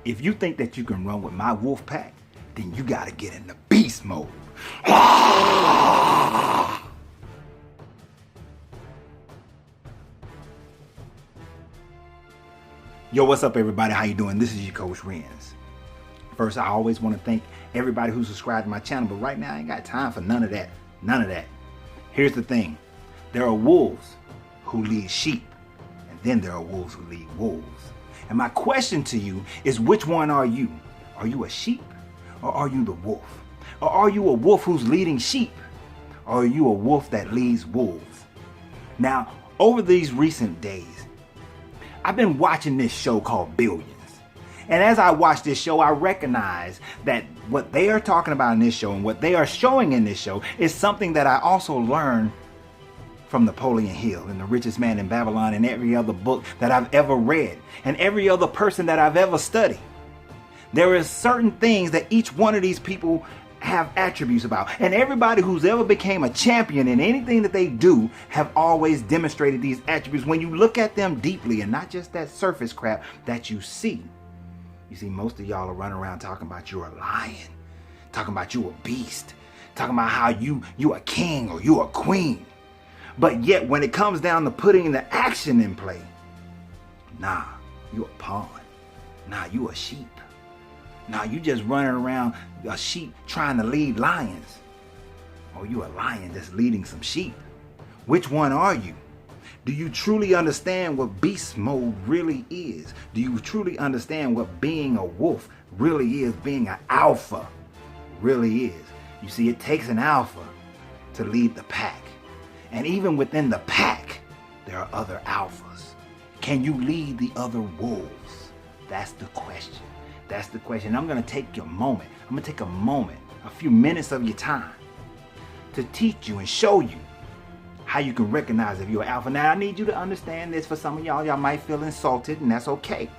If you think that you can run with my wolf pack, then you gotta get in the beast mode. Yo, what's up everybody? How you doing? This is your Coach Renz. First, I always want to thank everybody who subscribed to my channel, but right now I ain't got time for none of that. None of that. Here's the thing. There are wolves who lead sheep, and then there are wolves who lead wolves. And my question to you is, which one are you? Are you a sheep or are you the wolf? Or are you a wolf who's leading sheep? Or are you a wolf that leads wolves? Now, over these recent days, I've been watching this show called Billions. And as I watch this show, I recognize that what they are talking about in this show and what they are showing in this show is something that I also learned from Napoleon Hill and The Richest Man in Babylon and every other book that I've ever read and every other person that I've ever studied. There are certain things that each one of these people have attributes about, and everybody who's ever became a champion in anything that they do have always demonstrated these attributes when you look at them deeply and not just that surface crap that you see. You see, most of y'all are running around talking about you're a lion, talking about you a beast, talking about how you a king or you a queen. But yet when it comes down to putting the action in play, nah, you a pawn. Nah, you a sheep. Nah, you just running around a sheep trying to lead lions. Or you a lion that's leading some sheep. Which one are you? Do you truly understand what beast mode really is? Do you truly understand what being a wolf really is? Being an alpha really is. You see, it takes an alpha to lead the pack. And even within the pack, there are other alphas. Can you lead the other wolves? That's the question. That's the question. I'm going to take your moment. I'm going to take a moment, a few minutes of your time to teach you and show you how you can recognize if you're an alpha. Now, I need you to understand this. For some of y'all might feel insulted, and that's okay.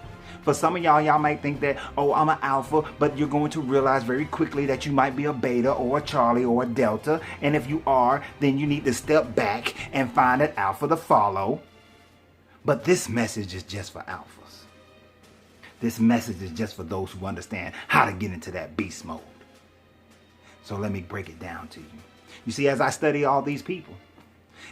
For some of y'all might think that, oh, I'm an alpha, but you're going to realize very quickly that you might be a beta or a Charlie or a Delta. And if you are, then you need to step back and find an alpha to follow. But this message is just for alphas. This message is just for those who understand how to get into that beast mode. So let me break it down to you. You see, as I study all these people,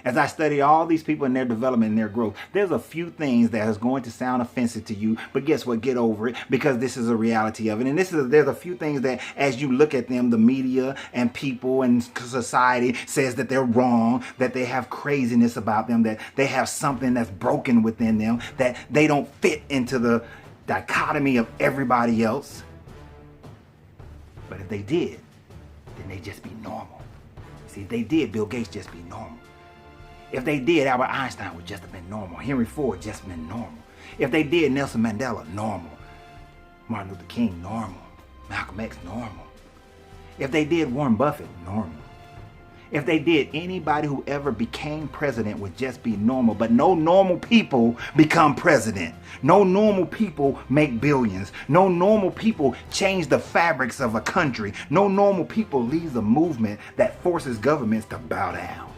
as I study all these people in their development and their growth, there's a few things that is going to sound offensive to you, but guess what? Get over it, because this is a reality of it. And there's a few things that as you look at them, the media and people and society says that they're wrong, that they have craziness about them, that they have something that's broken within them, that they don't fit into the dichotomy of everybody else. But if they did, then they'd just be normal. See, if they did, Bill Gates just be normal. If they did, Albert Einstein would just have been normal. Henry Ford just been normal. If they did, Nelson Mandela, normal. Martin Luther King, normal. Malcolm X, normal. If they did, Warren Buffett, normal. If they did, anybody who ever became president would just be normal. But no normal people become president. No normal people make billions. No normal people change the fabrics of a country. No normal people leads a movement that forces governments to bow down.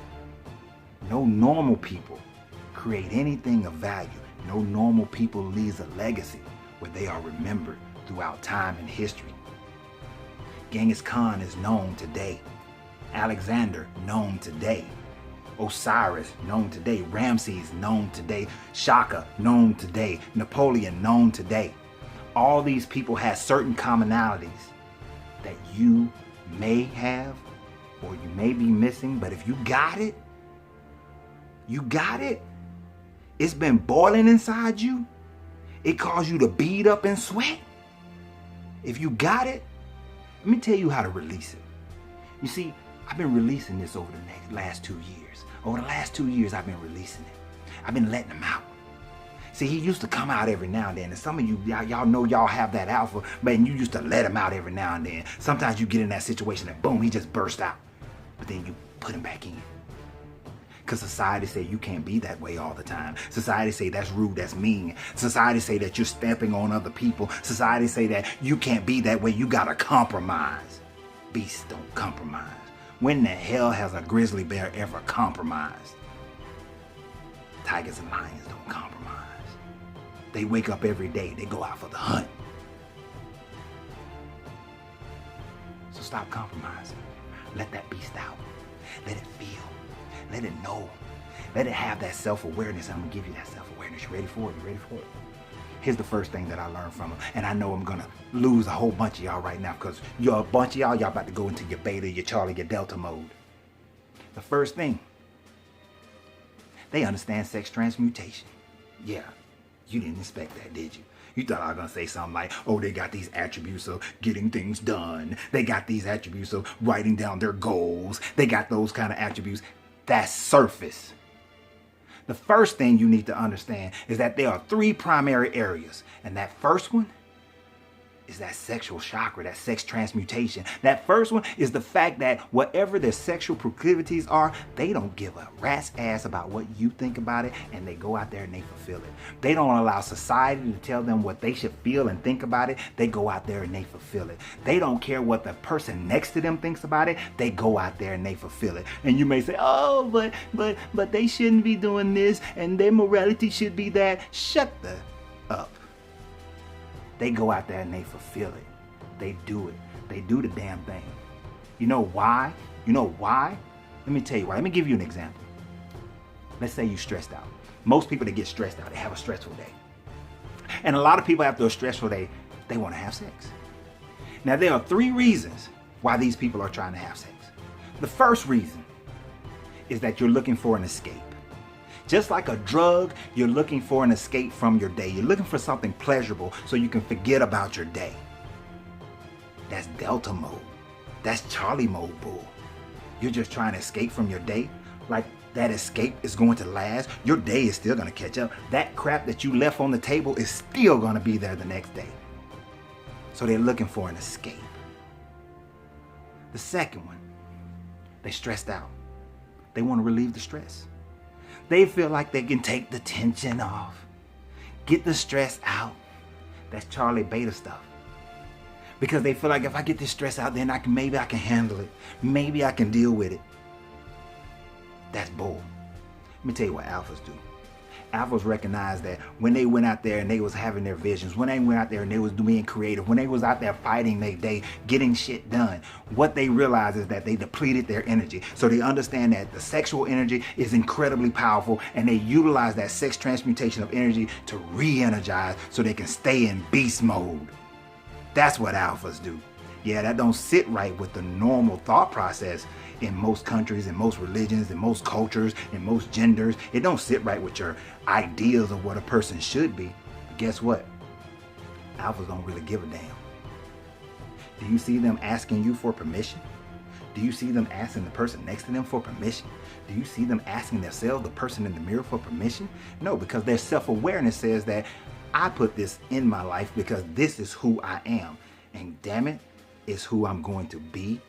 No normal people create anything of value. No normal people leaves a legacy where they are remembered throughout time and history. Genghis Khan is known today. Alexander, known today. Osiris, known today. Ramses, known today. Shaka, known today. Napoleon, known today. All these people have certain commonalities that you may have or you may be missing, but if you got it, you got it. It's been boiling inside you. It caused you to bead up and sweat. If you got it, let me tell you how to release it. You see, I've been releasing this over the last 2 years. Over the last 2 years, I've been releasing it. I've been letting them out. See, he used to come out every now and then. And some of you, y'all know y'all have that alpha, but you used to let him out every now and then. Sometimes you get in that situation and boom, he just burst out. But then you put him back in. Because society say you can't be that way all the time. Society say that's rude, that's mean. Society say that you're stamping on other people. Society say that you can't be that way, you gotta compromise. Beasts don't compromise. When the hell has a grizzly bear ever compromised? Tigers and lions don't compromise. They wake up every day, they go out for the hunt. stop compromising. Let that beast out. Let it feel. Let it know. Let it have that self-awareness. I'm going to give you that self-awareness. You ready for it? You ready for it? Here's the first thing that I learned from him. And I know I'm going to lose a whole bunch of y'all right now because you're a bunch of y'all about to go into your beta, your Charlie, your Delta mode. The first thing, they understand sex transmutation. Yeah, you didn't expect that, did you? You thought I was going to say something like, oh, they got these attributes of getting things done. They got these attributes of writing down their goals. They got those kind of attributes. That's surface. The first thing you need to understand is that there are 3 primary areas. And that first one is that sexual chakra, that sex transmutation. That first one is the fact that whatever their sexual proclivities are, they don't give a rat's ass about what you think about it, and they go out there and they fulfill it. They don't allow society to tell them what they should feel and think about it. They go out there and they fulfill it. They don't care what the person next to them thinks about it. They go out there and they fulfill it. And you may say, oh, but they shouldn't be doing this and their morality should be that. Shut the up. They go out there and they fulfill it. They do it. They do the damn thing. You know why? You know why? Let me tell you why. Let me give you an example. Let's say you're stressed out. Most people that get stressed out, they have a stressful day. And a lot of people after a stressful day, they want to have sex. Now there are 3 reasons why these people are trying to have sex. The first reason is that you're looking for an escape. Just like a drug, you're looking for an escape from your day. You're looking for something pleasurable so you can forget about your day. That's Delta mode. That's Charlie mode, bull. You're just trying to escape from your day. Like that escape is going to last. Your day is still going to catch up. That crap that you left on the table is still going to be there the next day. So they're looking for an escape. The second one, they're stressed out. They want to relieve the stress. They feel like they can take the tension off, get the stress out. That's Charlie Beta stuff. Because they feel like if I get this stress out, then maybe I can handle it. Maybe I can deal with it. That's bull. Let me tell you what alphas do. Alphas recognize that when they went out there and they was having their visions, when they went out there and they was being creative, when they was out there fighting their day, getting shit done, what they realize is that they depleted their energy. So they understand that the sexual energy is incredibly powerful, and they utilize that sex transmutation of energy to re-energize so they can stay in beast mode. That's what alphas do. Yeah, that don't sit right with the normal thought process in most countries, in most religions, in most cultures, in most genders. It don't sit right with your ideas of what a person should be. But guess what? Alphas don't really give a damn. Do you see them asking you for permission? Do you see them asking the person next to them for permission? Do you see them asking themselves, the person in the mirror, for permission? No, because their self-awareness says that I put this in my life because this is who I am. And damn it, it's who I'm going to be.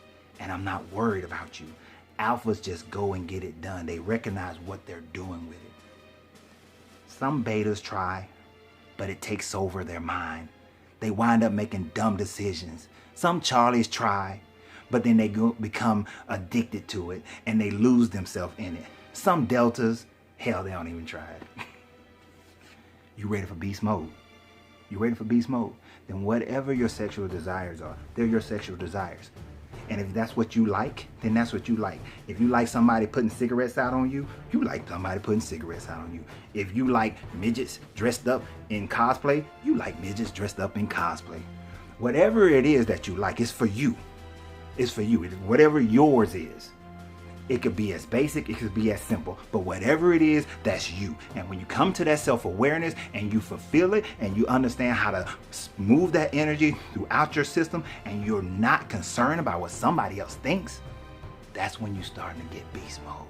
And I'm not worried about you. Alphas just go and get it done. They recognize what they're doing with it. Some betas try, but it takes over their mind. They wind up making dumb decisions. Some Charlies try, but then they become addicted to it and they lose themselves in it. Some Deltas, hell, they don't even try it. You ready for beast mode? You ready for beast mode? Then whatever your sexual desires are, they're your sexual desires. And if that's what you like, then that's what you like. If you like somebody putting cigarettes out on you, you like somebody putting cigarettes out on you. If you like midgets dressed up in cosplay, you like midgets dressed up in cosplay. Whatever it is that you like, it's for you. It's for you. It's whatever yours is. It could be as basic, it could be as simple, but whatever it is, that's you. And when you come to that self-awareness and you fulfill it and you understand how to move that energy throughout your system and you're not concerned about what somebody else thinks, that's when you're starting to get beast mode.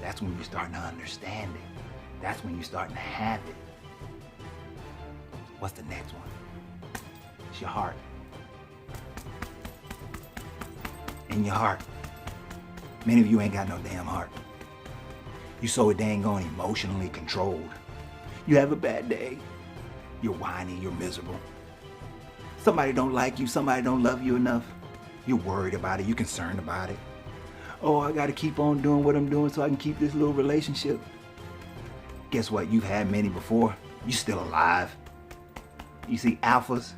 That's when you're starting to understand it. That's when you're starting to have it. What's the next one? It's your heart. In your heart. Many of you ain't got no damn heart. You so dang on emotionally controlled. You have a bad day. You're whiny, you're miserable. Somebody don't like you, somebody don't love you enough. You're worried about it, you're concerned about it. Oh, I gotta keep on doing what I'm doing so I can keep this little relationship. Guess what? You've had many before. You're still alive. You see, alphas,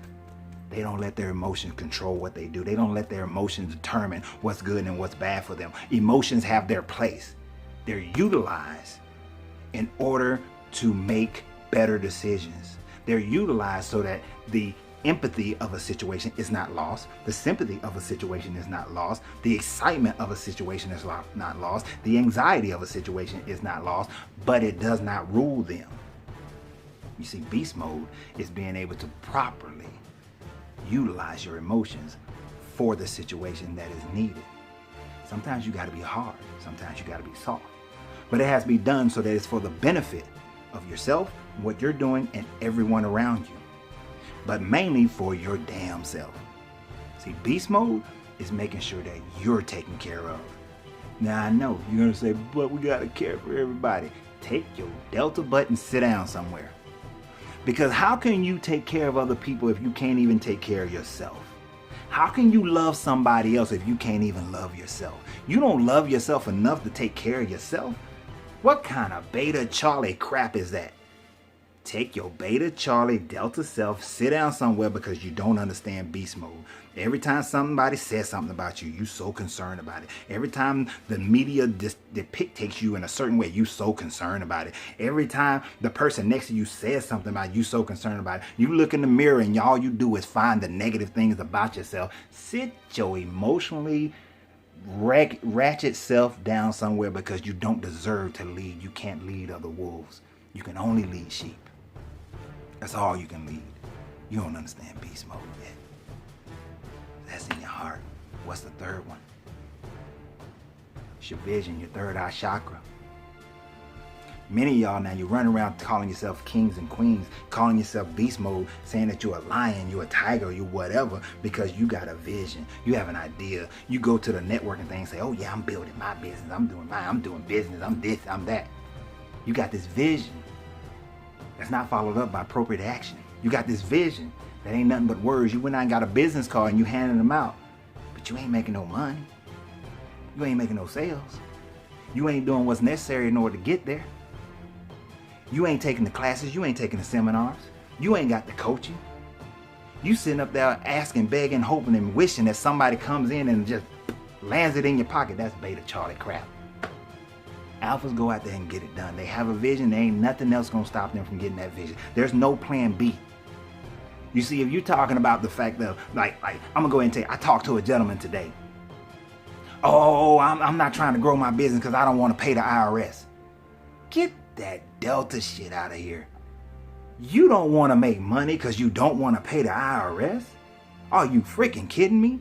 They don't let their emotions control what they do. They don't let their emotions determine what's good and what's bad for them. Emotions have their place. They're utilized in order to make better decisions. They're utilized so that the empathy of a situation is not lost. The sympathy of a situation is not lost. The excitement of a situation is not lost. The anxiety of a situation is not lost, but it does not rule them. You see, beast mode is being able to properly utilize your emotions for the situation that is needed. Sometimes you got to be hard. Sometimes you got to be soft. But it has to be done so that it's for the benefit of yourself, what you're doing, and everyone around you. But mainly for your damn self. See, beast mode is making sure that you're taken care of. Now I know you're going to say, but we got to care for everybody. Take your Delta butt and sit down somewhere. Because how can you take care of other people if you can't even take care of yourself? How can you love somebody else if you can't even love yourself? You don't love yourself enough to take care of yourself? What kind of beta Charlie crap is that? Take your beta Charlie Delta self, sit down somewhere because you don't understand beast mode. Every time somebody says something about you, you so concerned about it. Every time the media depicts you in a certain way, you so concerned about it. Every time the person next to you says something about you, so concerned about it. You look in the mirror and all you do is find the negative things about yourself. Sit your emotionally ratchet self down somewhere because you don't deserve to lead. You can't lead other wolves. You can only lead sheep. That's all you can lead. You don't understand beast mode yet. That's in your heart. What's the third one? It's your vision, your third eye chakra. Many of y'all now, you run around calling yourself kings and queens, calling yourself beast mode, saying that you're a lion, you're a tiger, you're whatever, because you got a vision. You have an idea. You go to the networking thing and say, oh yeah, I'm building my business. I'm doing mine. I'm doing business. I'm this, I'm that. You got this vision that's not followed up by appropriate action. You got this vision that ain't nothing but words. You went out and got a business card and you handing them out, but you ain't making no money. You ain't making no sales. You ain't doing what's necessary in order to get there. You ain't taking the classes. You ain't taking the seminars. You ain't got the coaching. You sitting up there asking, begging, hoping, and wishing that somebody comes in and just lands it in your pocket. That's beta Charlie crap. Alphas go out there and get it done. They have a vision. There ain't nothing else going to stop them from getting that vision. There's no plan B. You see, if you're talking about the fact that, like I'm going to go ahead and tell you, I talked to a gentleman today. Oh, I'm not trying to grow my business because I don't want to pay the IRS. Get that Delta shit out of here. You don't want to make money because you don't want to pay the IRS? Are you freaking kidding me?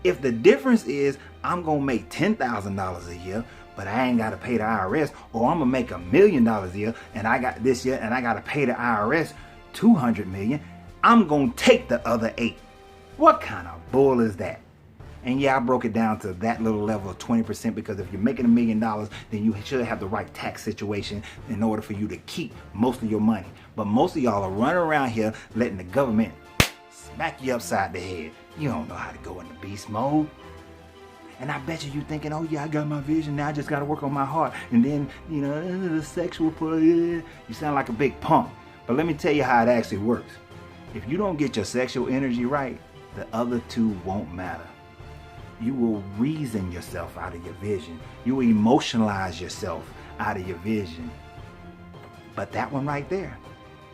If the difference is I'm going to make $10,000 a year, but I ain't got to pay the IRS, or I'm going to make $1 million a year and I got this year and I got to pay the IRS $200 million, I'm going to take the other 8. What kind of bull is that? And yeah, I broke it down to that little level of 20% because if you're making $1 million, then you should have the right tax situation in order for you to keep most of your money. But most of y'all are running around here letting the government smack you upside the head. You don't know how to go into beast mode. And I bet you thinking, oh yeah, I got my vision, now I just got to work on my heart. And then, you know, the sexual part, you sound like a big punk. But let me tell you how it actually works. If you don't get your sexual energy right, the other two won't matter. You will reason yourself out of your vision. You will emotionalize yourself out of your vision. But that one right there,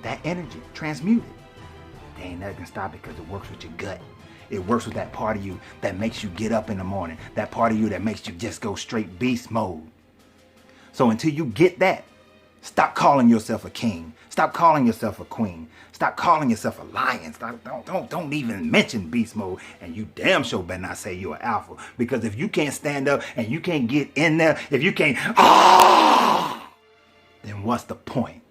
that energy, transmute it. There ain't nothing can stop it because it works with your gut. It works with that part of you that makes you get up in the morning. That part of you that makes you just go straight beast mode. So until you get that, stop calling yourself a king. Stop calling yourself a queen. Stop calling yourself a lion. Don't even mention beast mode. And you damn sure better not say you're an alpha. Because if you can't stand up and you can't get in there, if you can't, then what's the point?